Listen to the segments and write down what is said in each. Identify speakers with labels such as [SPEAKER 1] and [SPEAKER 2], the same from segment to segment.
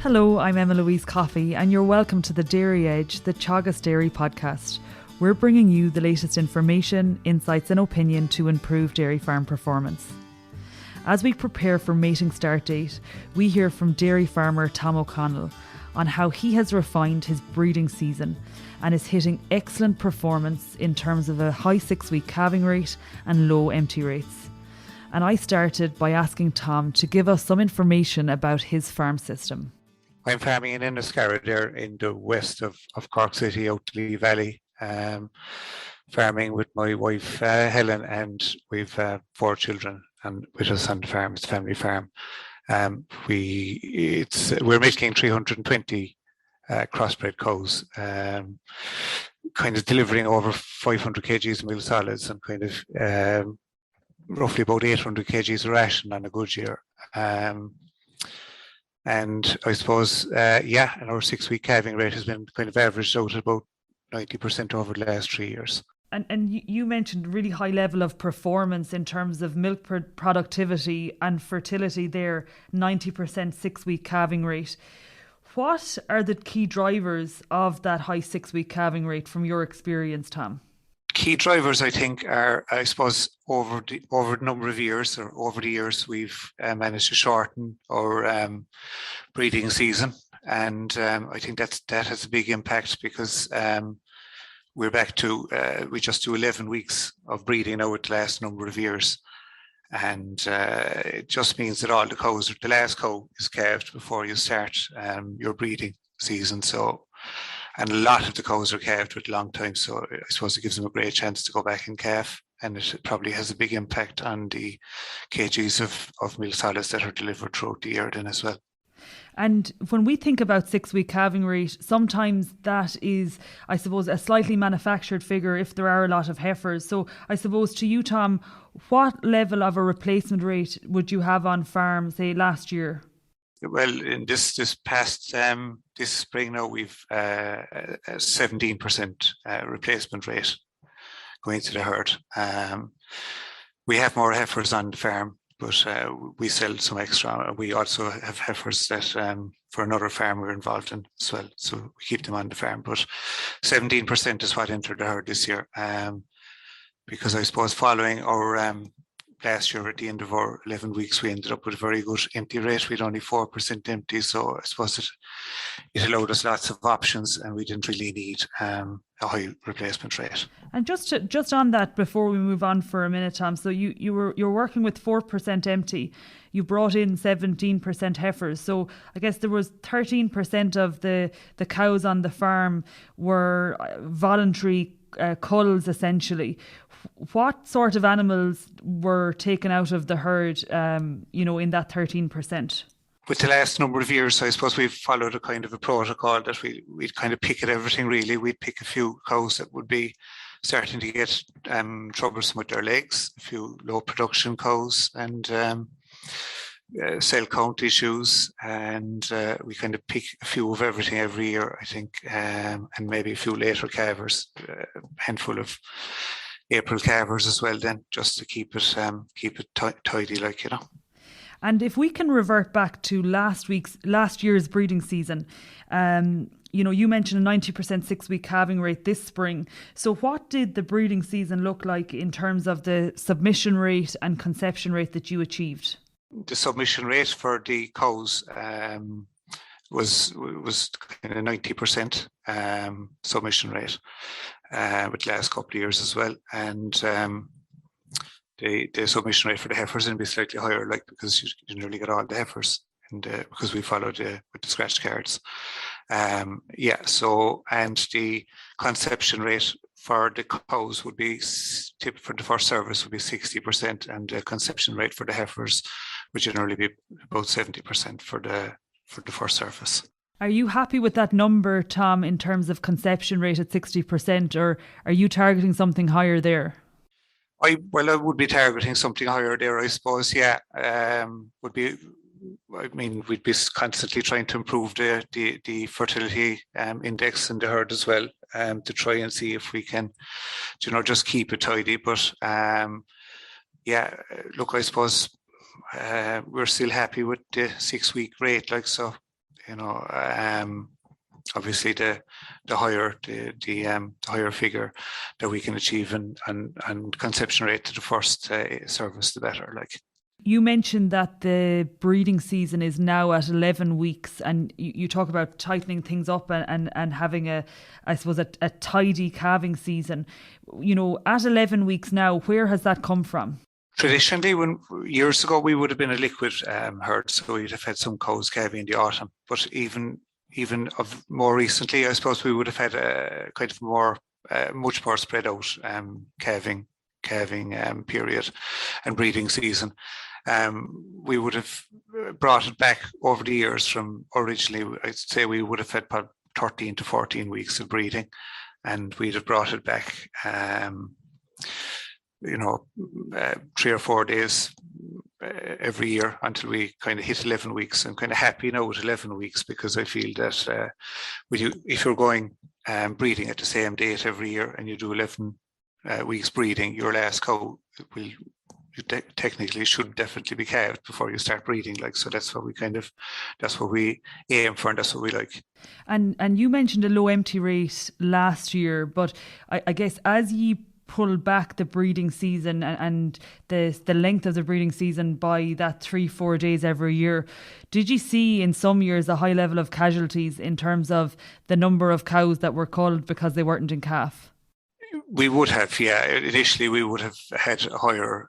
[SPEAKER 1] Hello, I'm Emma-Louise Coffey, and you're welcome to the Dairy Edge, the Teagasc Dairy podcast. We're bringing you the latest information, insights and opinion to improve dairy farm performance. As we prepare for mating start date, we hear from dairy farmer Tom O'Connell on how he has refined his breeding season and is hitting excellent performance in terms of a high 6-week calving rate and low empty rates. And I started by asking Tom to give us some information about his farm system.
[SPEAKER 2] I'm farming in Enniscarra there in the west of Cork City, out to Lee Valley. Farming with my wife Helen, and we've 4 children and with us on the farm. It's a family farm. We're milking 320 crossbred cows, kind of delivering over 500 kgs of milk solids and kind of roughly about 800 kgs of ration on a good year. And I suppose, and our 6-week calving rate has been kind of averaged out at about 90% over the last 3 years.
[SPEAKER 1] And you mentioned really high level of performance in terms of milk productivity and fertility there, 90% 6-week calving rate. What are the key drivers of that high 6-week calving rate from your experience, Tom?
[SPEAKER 2] Key drivers, I think, are, I suppose, over the number of years, or over the years, we've managed to shorten our breeding season, and I think that has a big impact because we're back to we just do 11 weeks of breeding now with the last number of years, and it just means that all the cows, the last cow is calved before you start your breeding season. So. And a lot of the cows are calved with long time, so I suppose it gives them a great chance to go back and calve, and it probably has a big impact on the kgs of milk solids that are delivered throughout the year then as well.
[SPEAKER 1] And when we think about 6-week calving rate, sometimes that is, I suppose, a slightly manufactured figure if there are a lot of heifers. So I suppose to you, Tom, what level of a replacement rate would you have on farm, say, last year?
[SPEAKER 2] Well, in this past this spring now, we've a 17% replacement rate going to the herd. We have more heifers on the farm, but we sell some extra. We also have heifers that for another farm we're involved in as well, so we keep them on the farm. But 17% is what entered the herd this year, because I suppose following our last year, at the end of our 11 weeks, we ended up with a very good empty rate. We had only 4% empty, so I suppose it allowed us lots of options, and we didn't really need a high replacement rate. And
[SPEAKER 1] just on that, before we move on for a minute, Tom, so you're working with 4% empty. You brought in 17% heifers, so I guess there was 13% of the cows on the farm were voluntary culls, essentially. What sort of animals were taken out of the herd, in that 13%?
[SPEAKER 2] With the last number of years, I suppose we've followed a kind of a protocol that we'd kind of pick at everything, really. We'd pick a few cows that would be starting to get troublesome with their legs, a few low production cows, and cell count issues, and we kind of pick a few of everything every year, I think, and maybe a few later calvers, a handful of April calvers as well, then, just to keep it tidy, like, you know.
[SPEAKER 1] And if we can revert back to last year's breeding season, you mentioned a 90% 6-week calving rate this spring. So what did the breeding season look like in terms of the submission rate and conception rate that you achieved?
[SPEAKER 2] The submission rate for the cows was kind of 90% submission rate with the last couple of years as well, and the submission rate for the heifers will be slightly higher, like, because you nearly get all the heifers, and because we followed with the scratch cards. So, and the conception rate for the cows would be, for the first service, would be 60%, and the conception rate for the heifers would generally be about 70% for the first service.
[SPEAKER 1] Are you happy with that number, Tom, in terms of conception rate at 60%, or are you targeting something higher there?
[SPEAKER 2] I would be targeting something higher there, I suppose. Yeah, we'd be constantly trying to improve the fertility index in the herd as well, to try and see if we can, just keep it tidy. But look, I suppose we're still happy with the 6-week rate, like, so Obviously the higher figure that we can achieve and conception rate to the first service, the better. Like,
[SPEAKER 1] you mentioned that the breeding season is now at 11 weeks, and you talk about tightening things up and having a tidy calving season. At 11 weeks now, where has that come from?
[SPEAKER 2] Traditionally, years ago, we would have been a liquid herd, so we'd have had some cows calving in the autumn. But even of more recently, I suppose we would have had a kind of much more spread out calving period and breeding season. We would have brought it back over the years from originally, I'd say we would have had 13 to 14 weeks of breeding, and we'd have brought it back 3 or 4 days every year until we kind of hit 11 weeks. I'm kind of happy now with 11 weeks, because I feel that if you're going breeding at the same date every year and you do 11 weeks breeding, your last cow technically should definitely be calved before you start breeding. So that's what we aim for, and that's what we like.
[SPEAKER 1] And you mentioned a low empty rate last year, but I guess as you pull back the breeding season and the length of the breeding season by that 3-4 days every year, did you see in some years a high level of casualties in terms of the number of cows that were culled because they weren't in calf?
[SPEAKER 2] We would have, yeah. Initially, we would have had higher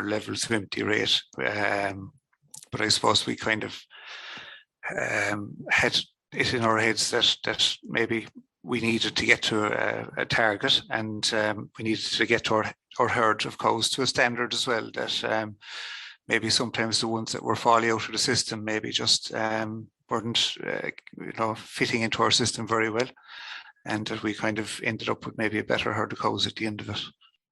[SPEAKER 2] levels of empty rate, but I suppose we kind of had it in our heads that maybe we needed to get to a target, and we needed to get to our herd of cows to a standard as well, that maybe sometimes the ones that were falling out of the system maybe just weren't fitting into our system very well, and that we kind of ended up with maybe a better herd of cows at the end of it.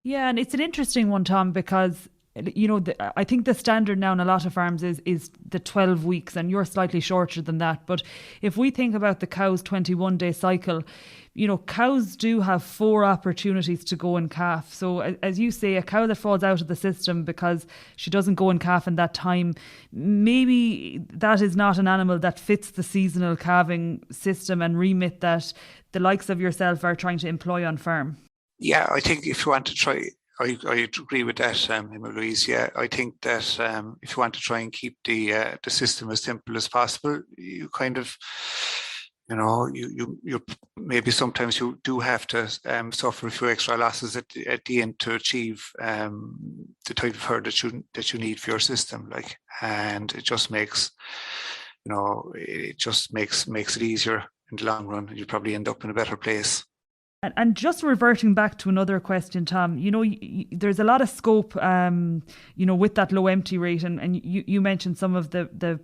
[SPEAKER 1] Yeah, and it's an interesting one, Tom, because I think the standard now in a lot of farms is the 12 weeks, and you're slightly shorter than that. But if we think about the cow's 21-day cycle, cows do have 4 opportunities to go in calf. So as you say, a cow that falls out of the system because she doesn't go in calf in that time, maybe that is not an animal that fits the seasonal calving system and remit that the likes of yourself are trying to employ on farm.
[SPEAKER 2] Yeah, I think if you want to try, I agree with that, Emma-Louise. Yeah, I think that if you want to try and keep the system as simple as possible, you kind of, you maybe sometimes you do have to suffer a few extra losses at the end to achieve the type of herd that you need for your system. And it just makes it easier in the long run, and you probably end up in a better place.
[SPEAKER 1] And just reverting back to another question, Tom, there's a lot of scope, with that low empty rate, and you mentioned some of the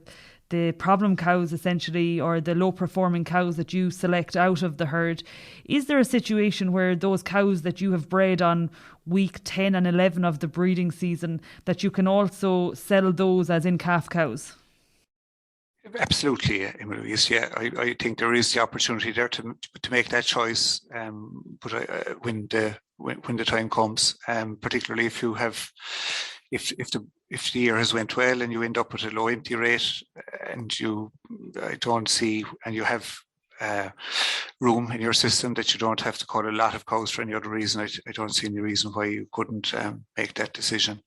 [SPEAKER 1] problem cows essentially, or the low performing cows that you select out of the herd. Is there a situation where those cows that you have bred on week 10 and 11 of the breeding season, that you can also sell those as in calf cows?
[SPEAKER 2] Absolutely, Emma-Louise. Yeah, I think there is the opportunity there to make that choice. But when the time comes, particularly if you have, if the year has went well and you end up with a low empty rate, and I don't see, and you have room in your system that you don't have to cull a lot of cows for any other reason, I don't see any reason why you couldn't make that decision.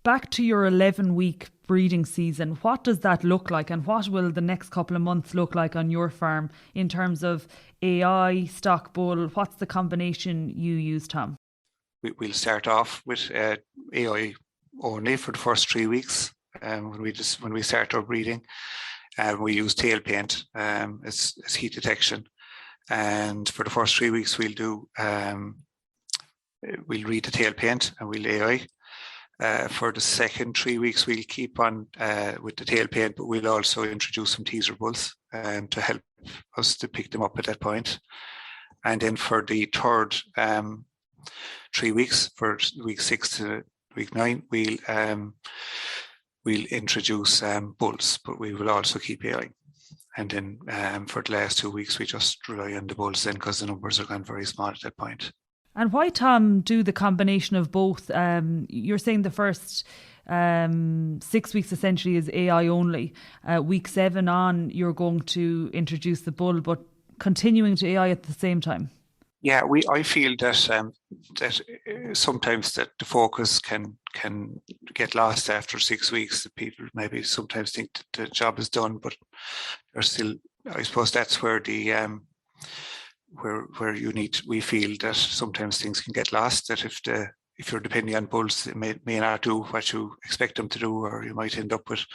[SPEAKER 1] Back to your 11-week breeding season, what does that look like, and what will the next couple of months look like on your farm in terms of AI, stock bull? What's the combination you use, Tom?
[SPEAKER 2] We'll start off with AI only for the first 3 weeks. When we start our breeding, we use tail paint as heat detection, and for the first 3 weeks we'll read the tail paint and we'll AI. For the second 3 weeks, we'll keep on with the tail paint, but we'll also introduce some teaser bulls to help us to pick them up at that point. And then for the third 3 weeks, for week 6 to week 9, we'll introduce bulls, but we will also keep AI. And then for the last 2 weeks, we just rely on the bulls then, because the numbers are gone very small at that point.
[SPEAKER 1] And why, Tom, do the combination of both? You're saying the first 6 weeks essentially is AI only. Week 7 on, you're going to introduce the bull, but continuing to AI at the same time.
[SPEAKER 2] Yeah, I feel that sometimes that the focus can get lost after 6 weeks. That people maybe sometimes think that the job is done, but there's still. I suppose that's where the where we feel that sometimes things can get lost. That if you're depending on bulls, they may not do what you expect them to do, or you might end up with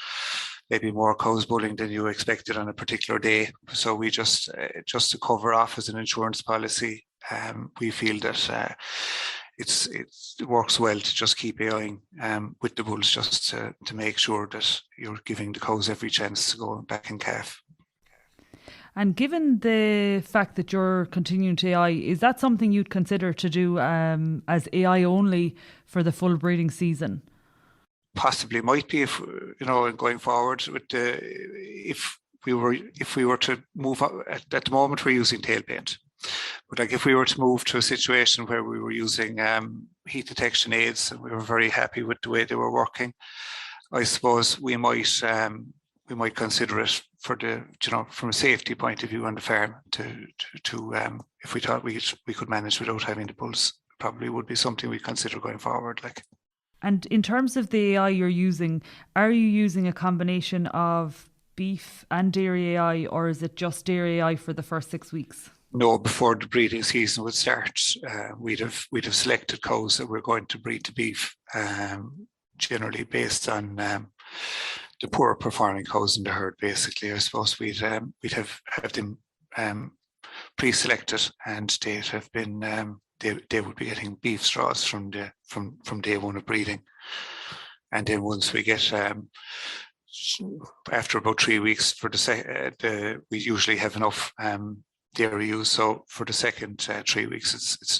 [SPEAKER 2] maybe more cows bulling than you expected on a particular day. So we just to cover off as an insurance policy, we feel that it works well to just keep AIing with the bulls, just to make sure that you're giving the cows every chance to go back and calf.
[SPEAKER 1] And given the fact that you're continuing to AI, is that something you'd consider to do as AI only for the full breeding season?
[SPEAKER 2] Possibly might be, if going forward with if we were to move at the moment we're using tail paint, but like if we were to move to a situation where we were using heat detection aids and we were very happy with the way they were working, I suppose we might consider it for the from a safety point of view on the farm to if we thought we could manage without having the bulls, probably would be something we consider going forward. Like.
[SPEAKER 1] And in terms of the AI you're using, are you using a combination of beef and dairy AI, or is it just dairy AI for the first 6 weeks?
[SPEAKER 2] No, before the breeding season would start, we'd have selected cows that we're going to breed to beef, generally based on the poor performing cows in the herd. Basically, I suppose we'd have them pre-selected, and they'd have been. They would be getting beef straws from day one of breeding, and then once we get after about 3 weeks for we usually have enough dairy use. So for the second 3 weeks,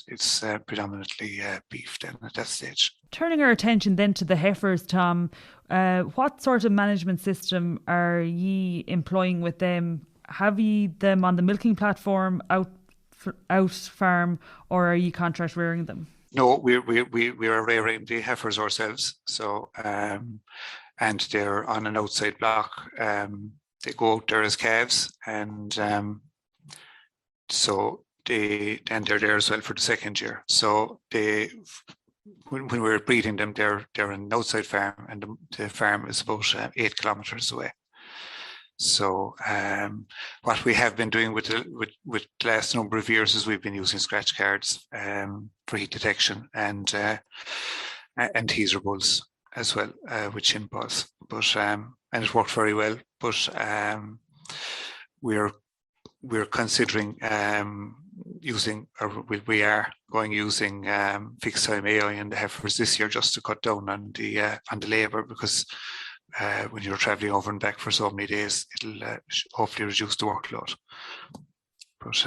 [SPEAKER 2] it's predominantly beef then at that stage.
[SPEAKER 1] Turning our attention then to the heifers, Tom, what sort of management system are ye employing with them? Have ye them on the milking platform out farm, or are you contract rearing them?
[SPEAKER 2] No, we are rearing the heifers ourselves. So and they're on an outside block. They go out there as calves, and so they're there as well for the second year. So when we're breeding them, they're in an outside farm, and the farm is about 8 kilometers away. So what we have been doing with the last number of years is we've been using scratch cards for heat detection and teaser bulls as well with chin paws. But and it worked very well. But we're considering using fixed time AI in the heifers this year, just to cut down on the labour, because when you're travelling over and back for so many days, it'll hopefully reduce the workload. But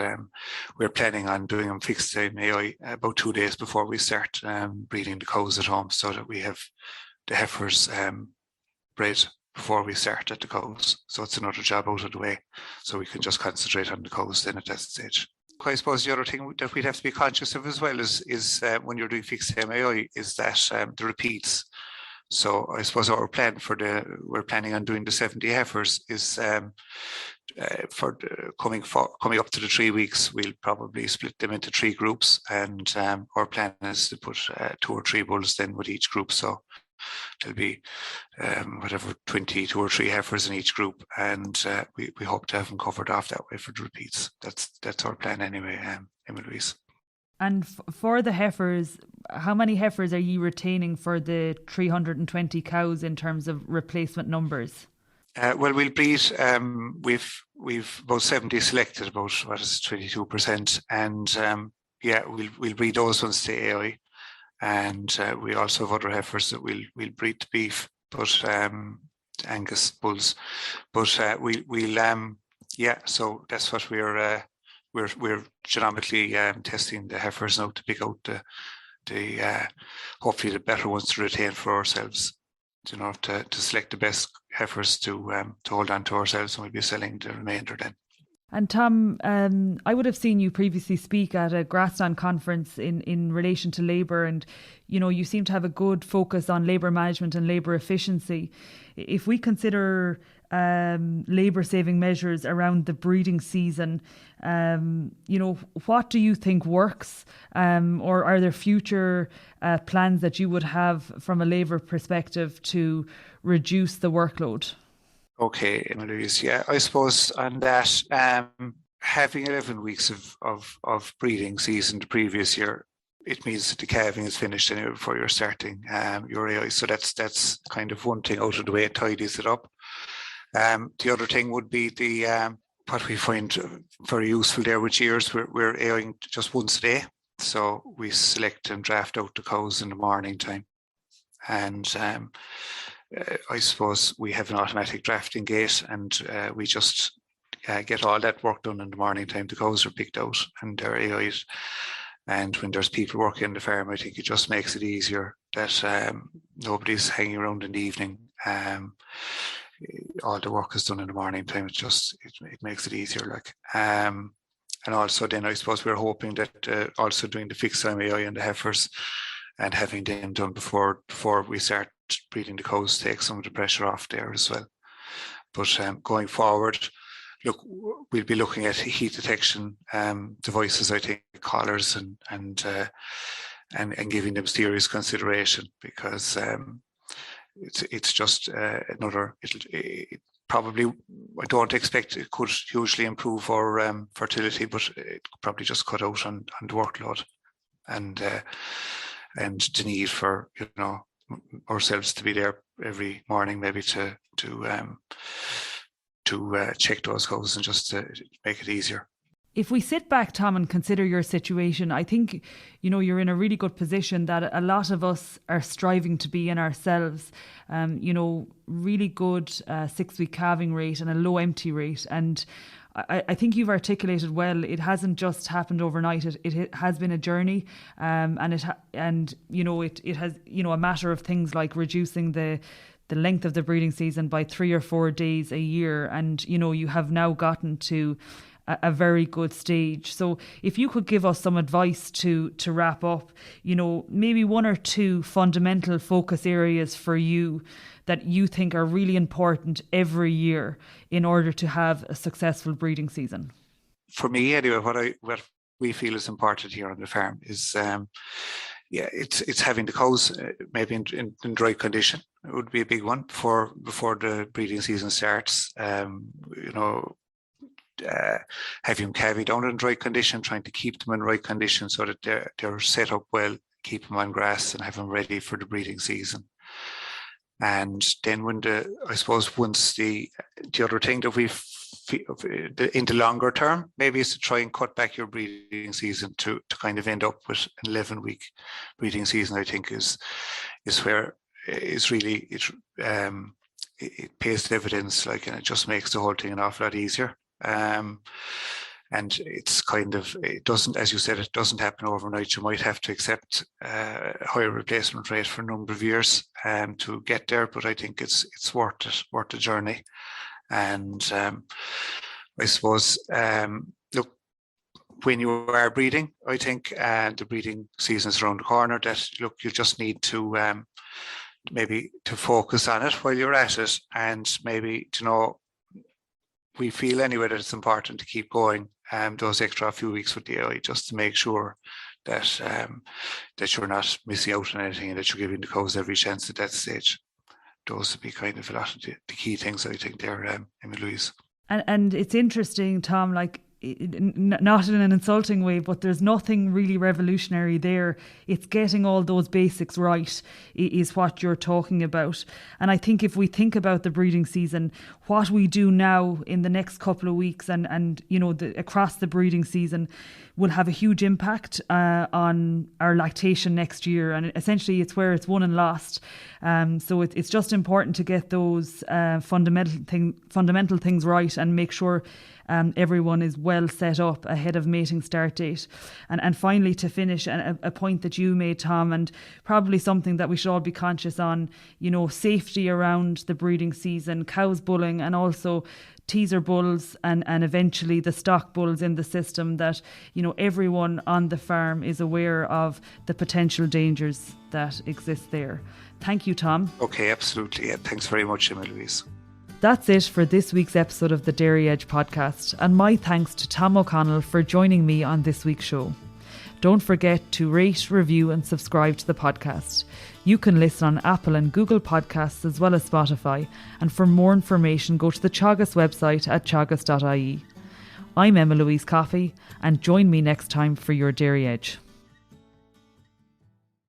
[SPEAKER 2] we're planning on doing them fixed time AI about 2 days before we start breeding the cows at home, so that we have the heifers bred before we start at the cows. So it's another job out of the way, so we can just concentrate on the cows then at that stage. I suppose the other thing that we'd have to be conscious of as well is when you're doing fixed time AI is that the repeats. So I suppose we're planning on doing the 70 heifers is for coming up to the 3 weeks, we'll probably split them into 3 groups, and our plan is to put 2 or 3 bulls then with each group. So there'll be 22 or 3 heifers in each group, and we hope to have them covered off that way for the repeats. That's our plan anyway, Emma-Louise.
[SPEAKER 1] And for the heifers, how many heifers are you retaining for the 320 cows in terms of replacement numbers?
[SPEAKER 2] Well, we'll breed. We've about 70 selected, about 22%, and we'll breed those ones to AI, and we also have other heifers that we'll breed to beef, but Angus bulls. But so that's what we're genomically testing the heifers now to pick out the hopefully the better ones to retain for ourselves, to select the best heifers to hold on to ourselves, and we'll be selling the remainder then.
[SPEAKER 1] And Tom, I would have seen you previously speak at a grassland conference in relation to labour, and you seem to have a good focus on labour management and labour efficiency. If we consider labour saving measures around the breeding season, what do you think works, or are there future plans that you would have from a labour perspective to reduce the workload?
[SPEAKER 2] Okay, Emma-Louise. Yeah, I suppose on that, having 11 weeks of breeding season the previous year, it means that the calving is finished anyway before you're starting your AI. So that's kind of one thing out of the way. It tidies it up. The other thing would be the what we find very useful there with years. We're AIing just once a day, so we select and draft out the cows in the morning time, and I suppose we have an automatic drafting gate, and we just get all that work done in the morning time. The cows are picked out and they're AI'd. And when there's people working in the farm, I think it just makes it easier that nobody's hanging around in the evening. All the work is done in the morning time. It makes it easier. And also then I suppose we're hoping that also doing the fixed time AI and the heifers and having them done before we start breeding the cows takes some of the pressure off there as well. But going forward, look, we'll be looking at heat detection devices, I think, collars and giving them serious consideration, because it's just another. It probably, I don't expect it could hugely improve our fertility, but it could probably just cut out on the workload and the need for ourselves to be there every morning, maybe to check those cows and just to make it easier.
[SPEAKER 1] If we sit back, Tom, and consider your situation, I think, you're in a really good position that a lot of us are striving to be in ourselves. Really good 6-week calving rate and a low empty rate. And I think you've articulated well, it hasn't just happened overnight. It has been a journey, and it has, a matter of things like reducing the length of the breeding season by 3 or 4 days a year. And, you have now gotten to a very good stage. So if you could give us some advice to wrap up, maybe 1 or 2 fundamental focus areas for you that you think are really important every year in order to have a successful breeding season.
[SPEAKER 2] For me, anyway, what we feel is important here on the farm is, it's having the cows maybe in dry condition. It would be a big one before the breeding season starts. Having them calving down in dry condition, trying to keep them in right condition so that they're set up well, keep them on grass and have them ready for the breeding season. And then once the other thing that we in the longer term, maybe is to try and cut back your breeding season to kind of end up with an 11-week breeding season, I think is where it's really, it pays dividends, and it just makes the whole thing an awful lot easier. And it's it doesn't, as you said, it doesn't happen overnight. You might have to accept a higher replacement rate for a number of years to get there, but I think it's worth it, worth the journey. And I suppose, look, when you are breeding, I think the breeding season is around the corner, that, look, you just need to maybe to focus on it while you're at it, and maybe we feel anyway that it's important to keep going those extra few weeks with the AI, just to make sure that you're not missing out on anything and that you're giving the cows every chance at that stage. Those would be kind of a lot of the key things, I think, there, Emma-Louise. And
[SPEAKER 1] it's interesting, Tom, not in an insulting way, but there's nothing really revolutionary there. It's getting all those basics right is what you're talking about. And I think if we think about the breeding season, what we do now in the next couple of weeks and across the breeding season will have a huge impact on our lactation next year. And essentially it's where it's won and lost. So it's just important to get those fundamental things right and make sure everyone is well set up ahead of mating start date. And finally, to finish, a point that you made, Tom, and probably something that we should all be conscious on, safety around the breeding season, cows bulling, and also teaser bulls and eventually the stock bulls in the system, that everyone on the farm is aware of the potential dangers that exist there. Thank you, Tom.
[SPEAKER 2] Okay, absolutely. Yeah, thanks very much, Emma-Louise.
[SPEAKER 1] That's it for this week's episode of the Dairy Edge podcast, and my thanks to Tom O'Connell for joining me on this week's show. Don't forget to rate, review and subscribe to the podcast. You can listen on Apple and Google Podcasts as well as Spotify, and for more information go to the Teagasc website at teagasc.ie. I'm Emma-Louise Coffey, and join me next time for your Dairy Edge.